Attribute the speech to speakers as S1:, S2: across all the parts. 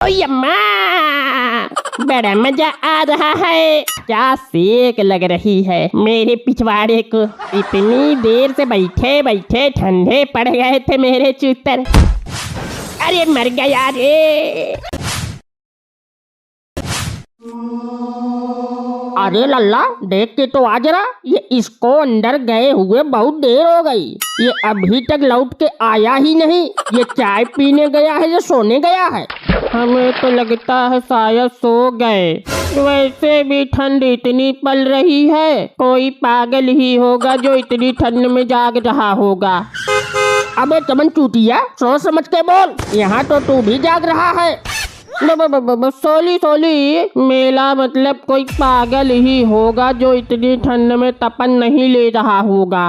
S1: ओए अम्मा, बड़ा मजा आ रहा है। क्या सेक लग रही है मेरे पिछवाड़े को। इतनी देर से बैठे बैठे ठंडे पड़ गए थे मेरे चूतर। अरे मर गया रे। अरे लल्ला, देख के तो आ जरा, ये इसको अंदर गए हुए बहुत देर हो गई। ये अभी तक लौट के आया ही नहीं। ये चाय पीने गया है या सोने गया है? हमें तो लगता है शायद सो गए। वैसे भी ठंड इतनी पड़ रही है, कोई पागल ही होगा जो इतनी ठंड में जाग रहा होगा। अबे चमन चूतिया, सोच समझ के बोल, यहाँ तो तू भी जाग रहा है। सोली सोली, मेला मतलब कोई पागल ही होगा जो इतनी ठंड में तपन नहीं ले रहा होगा।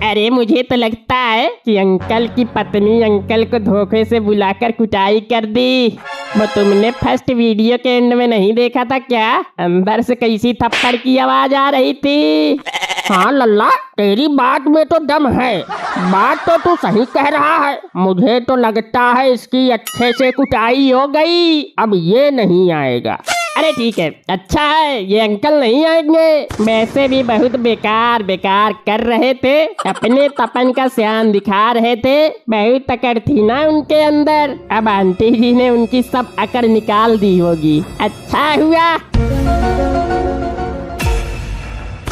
S1: अरे मुझे तो लगता है कि अंकल की पत्नी अंकल को धोखे से बुलाकर कुटाई कर दी। वो तुमने फर्स्ट वीडियो के एंड में नहीं देखा था क्या? अंदर से कैसी थप्पड़ की आवाज आ रही थी। हाँ लल्ला, तेरी बात में तो दम है। बात तो तू सही कह रहा है। मुझे तो लगता है इसकी अच्छे से कुटाई हो गई, अब ये नहीं आएगा। अरे ठीक है, अच्छा है ये अंकल नहीं आएंगे। वैसे भी बहुत बेकार बेकार कर रहे थे, अपने तपन का सियान दिखा रहे थे। बहुत अकड़ थी ना उनके अंदर, अब आंटी जी ने उनकी सब अकड़ निकाल दी होगी। अच्छा हुआ।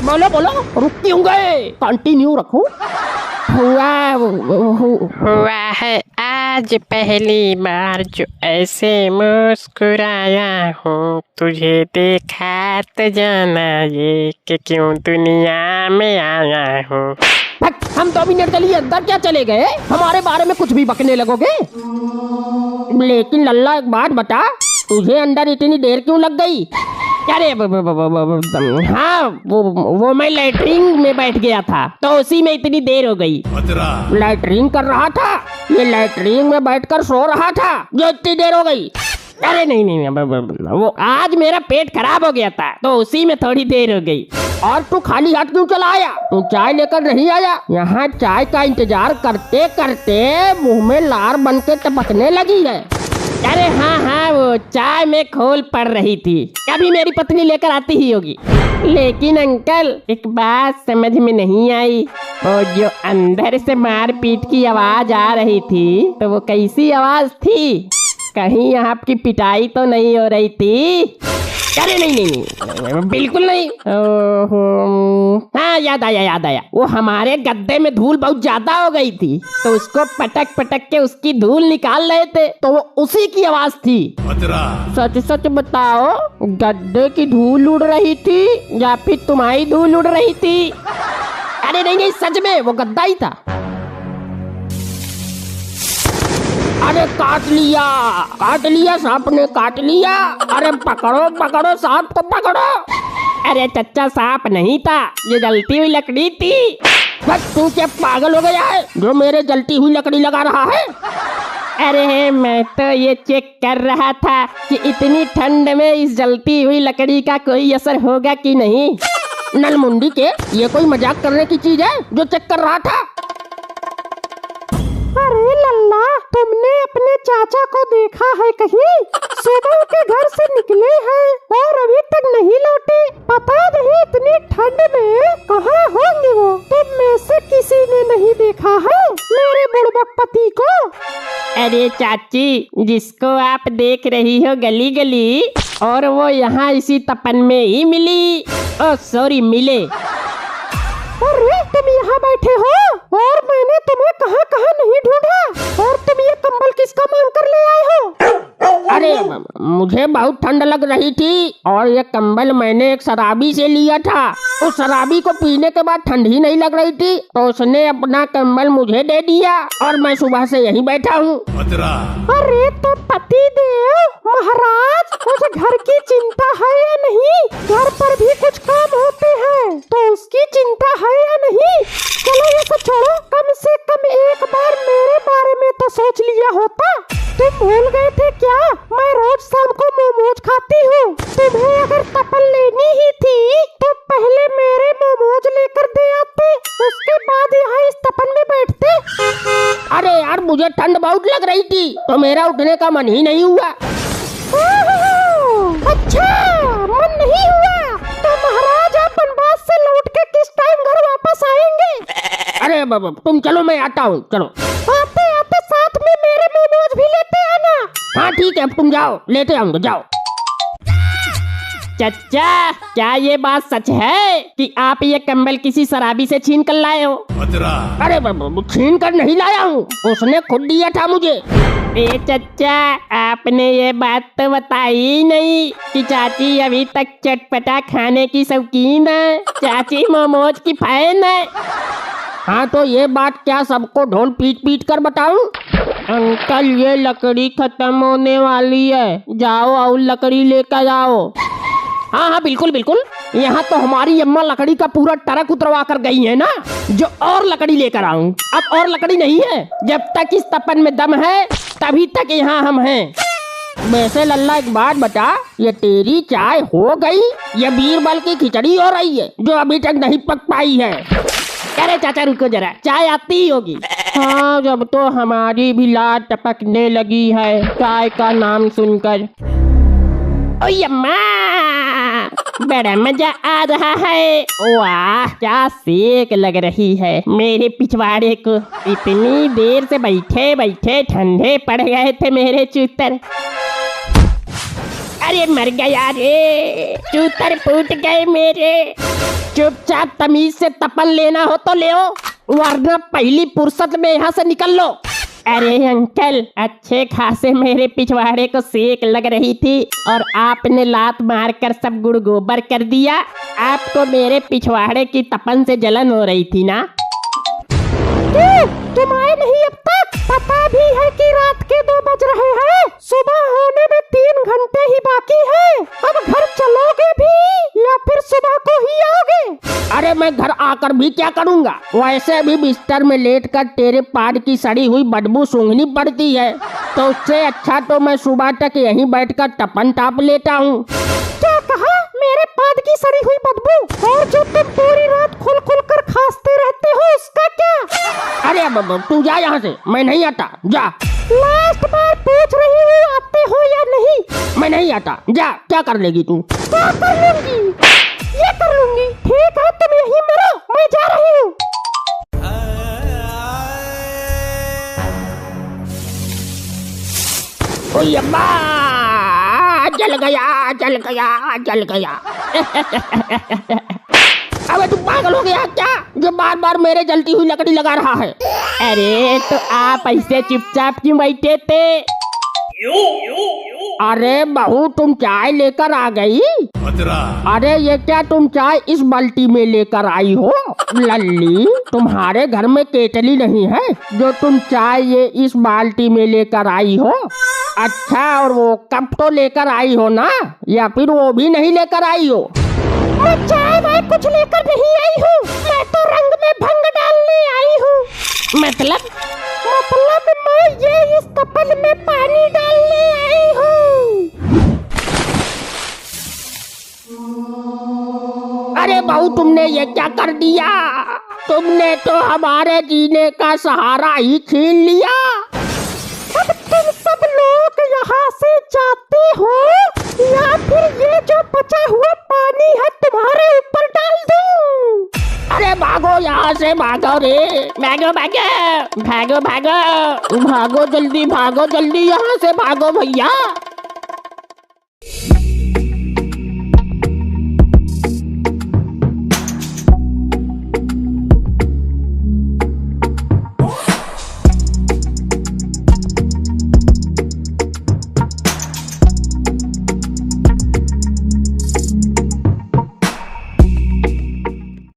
S1: बोलो बोलो, रुक क्यों गए? कंटिन्यू रखो।
S2: हुआ है आज पहली बार जो ऐसे मुस्कुराया हूँ। तुझे देखा तो जाना ये कि क्यों दुनिया में आया हूँ।
S1: हम तो अभी निर्दलीय अंदर क्या चले गए, हमारे बारे में कुछ भी बकने लगोगे? लेकिन लल्ला एक बात बता, तुझे अंदर इतनी देर क्यों लग गई? अरे हाँ, वो मैं लैट्रिन में बैठ गया था तो उसी में इतनी देर हो गई। लैट्रिन कर रहा था, ये लैट्रिन में बैठकर सो रहा था जो इतनी देर हो गई। अरे नहीं, वो आज मेरा पेट खराब हो गया था तो उसी में थोड़ी देर हो गई। और तू खाली हाथ क्यों चला आया? तू चाय लेकर नहीं आया? यहाँ चाय का इंतजार करते करते मुंह में लार बन के टपकने लगी है। अरे हाँ, वो चाय में खोल पड़ रही थी, अभी मेरी पत्नी लेकर आती ही होगी। लेकिन अंकल एक बात समझ में नहीं आई, वो जो अंदर से मारपीट की आवाज आ रही थी तो वो कैसी आवाज थी? कहीं आपकी पिटाई तो नहीं हो रही थी? अरे नहीं, बिल्कुल नहीं। हाँ याद आया, वो हमारे गद्दे में धूल बहुत ज्यादा हो गई थी तो उसको पटक पटक के उसकी धूल निकाल रहे थे तो वो उसी की आवाज थी। सच सच बताओ, गद्दे की धूल उड़ रही थी या फिर तुम्हारी धूल उड़ रही थी? अरे नहीं, सच में वो गद्दा ही था। अरे काट लिया सांप ने, काट लिया। अरे पकड़ो सांप को पकड़ो। अरे चच्चा सांप नहीं था, ये जलती हुई लकड़ी थी। बस तू क्या पागल हो गया है जो मेरे जलती हुई लकड़ी लगा रहा है? अरे मैं तो ये चेक कर रहा था कि इतनी ठंड में इस जलती हुई लकड़ी का कोई असर होगा कि नहीं। नलमुंडी के, ये कोई मजाक करने की चीज है जो चेक कर रहा था?
S3: अरे लल्ला, तुमने अपने चाचा को देखा है कहीं? सुबह के घर से निकले हैं और अभी तक नहीं लौटे। पता नहीं इतनी ठंड में कहाँ होंगे वो। तुम में से किसी ने नहीं देखा है मेरे बुड़बक पति को?
S1: अरे चाची, जिसको आप देख रही हो गली गली, और वो यहाँ इसी तपन में ही मिली। ओ सॉरी, मिले।
S3: अरे तुम यहाँ बैठे हो और मैंने तुम्हें कहाँ कहाँ नहीं ढूंढा, और तुम ये कंबल किसका मांग कर ले आए हो?
S1: अरे मुझे बहुत ठंड लग रही थी और ये कंबल मैंने एक शराबी से लिया था। उस शराबी को पीने के बाद ठंड ही नहीं लग रही थी तो उसने अपना कंबल मुझे दे दिया और मैं सुबह से यहीं बैठा हूँ।
S3: अरे तो पति देव महाराज, मुझे घर की चिंता है या नहीं? घर पर भी कुछ काम होते हैं तो उसकी चिंता है या नहीं? चलो ये सब छोड़ो, कम से कम एक बार मेरे बारे में तो सोच लिया होता। तुम भूल गए थे क्या? मैं रोज शाम को मोमोज खाती हूँ। तुम्हें अगर तपन लेनी ही थी तो पहले मेरे मोमोज लेकर दे आते, उसके बाद यहाँ इस तपन में बैठते।
S1: अरे यार, मुझे ठंड बहुत लग रही थी तो मेरा उठने का मन ही नहीं हुआ। तुम चलो, मैं आता हूँ, चलो।
S3: आते आते साथ में मेरे मोमोज भी लेते आना।
S1: हाँ ठीक है, अब तुम जाओ, लेते आऊंगा, जाओ।
S2: चचा, क्या ये बात सच है कि आप ये कंबल किसी शराबी से छीन कर लाए हो?
S1: अरे छीन कर नहीं लाया हूँ, उसने खुद दिया था मुझे।
S2: ए चचा, आपने ये बात तो बताई ही नहीं कि चाची अभी तक चटपटा खाने की शौकीन है। चाची मोमोज की फैन है।
S1: हाँ तो ये बात क्या सबको ढोल पीट पीट कर बताऊं?
S2: अंकल, ये लकड़ी खत्म होने वाली है, जाओ और लकड़ी लेकर आओ।
S1: हाँ हाँ बिल्कुल बिल्कुल, यहाँ तो हमारी अम्मा लकड़ी का पूरा ट्रक उतरवा कर गई है ना, जो और लकड़ी लेकर आऊं। अब और लकड़ी नहीं है, जब तक इस तपन में दम है तभी तक यहाँ हम हैं। वैसे लल्ला एक बात बता, ये तेरी चाय हो गई या बीरबल की खिचड़ी हो रही है जो अभी तक नहीं पक पाई है?
S2: अरे चाचा रुको जरा, चाय आती ही होगी। हाँ, जब तो हमारी भी लाट टपकने लगी है चाय का नाम सुनकर। ओए अम्मा, बड़ा मजा आ रहा है। वाह, क्या सेक लग रही है मेरे पिछवाड़े को। इतनी देर से बैठे बैठे ठंडे पड़ गए थे मेरे चूतर। अरे मर गया रे, चूतर फूट गए मेरे। चुपचाप तमीज से तपन लेना हो तो ले, वरना पहली फुर्सत में यहाँ से निकल लो। अरे अंकल, अच्छे खासे मेरे पिछवाड़े को सेक लग रही थी और आपने लात मारकर सब गुड़ गोबर कर दिया। आपको मेरे पिछवाड़े की तपन से जलन हो रही थी ना?
S3: तुम आए नहीं अब तक? पता भी है कि रात के 2 बज रहे हैं, सुबह होने में 3 घंटे ही बाकी है। अब घर चलोगे भी या फिर सुबह को ही आओगे?
S1: अरे मैं घर आकर भी क्या करूँगा, वैसे भी बिस्तर में लेटकर तेरे पाद की सड़ी हुई बदबू सूंघनी पड़ती है, तो उससे अच्छा तो मैं सुबह तक यहीं बैठकर तपन ताप लेता हूँ।
S3: क्या कहा? मेरे पाद की सड़ी हुई बदबू? और जो तुम पूरी रात खुल खुल कर खांसते रहते हो उसका क्या?
S1: अरे तू जा यहाँ से, मैं नहीं आता, जा।
S3: लास्ट बार पूछ रही हूँ, आते हो या नहीं?
S1: मैं नहीं आता, जा। क्या कर लेगी तू?
S3: क्या कर लूंगी? ये कर लूंगी। ठीक है, तुम यहीं मरो, मैं जा रही हूँ।
S1: ओए अम्मा, जल गया जल गया जल गया। अबे तू पागल हो गया क्या, जो बार बार मेरे जलती हुई लकड़ी लगा रहा है?
S2: अरे तो आप ऐसे चुपचाप क्यों बैठे थे?
S1: अरे बहू, तुम चाय लेकर आ गई? अरे ये क्या तुम चाय इस बाल्टी में लेकर आई हो? लल्ली, तुम्हारे घर में केतली नहीं है जो तुम चाय ये इस बाल्टी में लेकर आई हो? अच्छा, और वो कप तो लेकर आई हो ना, या फिर वो भी नहीं लेकर आई हो?
S3: मैं चाय वाय कुछ लेकर नहीं आई हूँ, मैं तो रंग में भंग डालने आई हूँ।
S2: मतलब
S3: मैं ये इस तपन में पानी डालने आई हूँ।
S1: अरे बहू, तुमने ये क्या कर दिया? तुमने तो हमारे जीने का सहारा ही छीन लिया।
S3: अब तुम सब लोग यहाँ से जाते हो या फिर ये जो बचा हुआ पानी है तुम्हारे ऊपर डाल दूं?
S1: अरे भागो यहाँ से, भागो रे,
S2: भागो भागो भागो भागो
S1: भागो जल्दी यहाँ से, भागो भैया।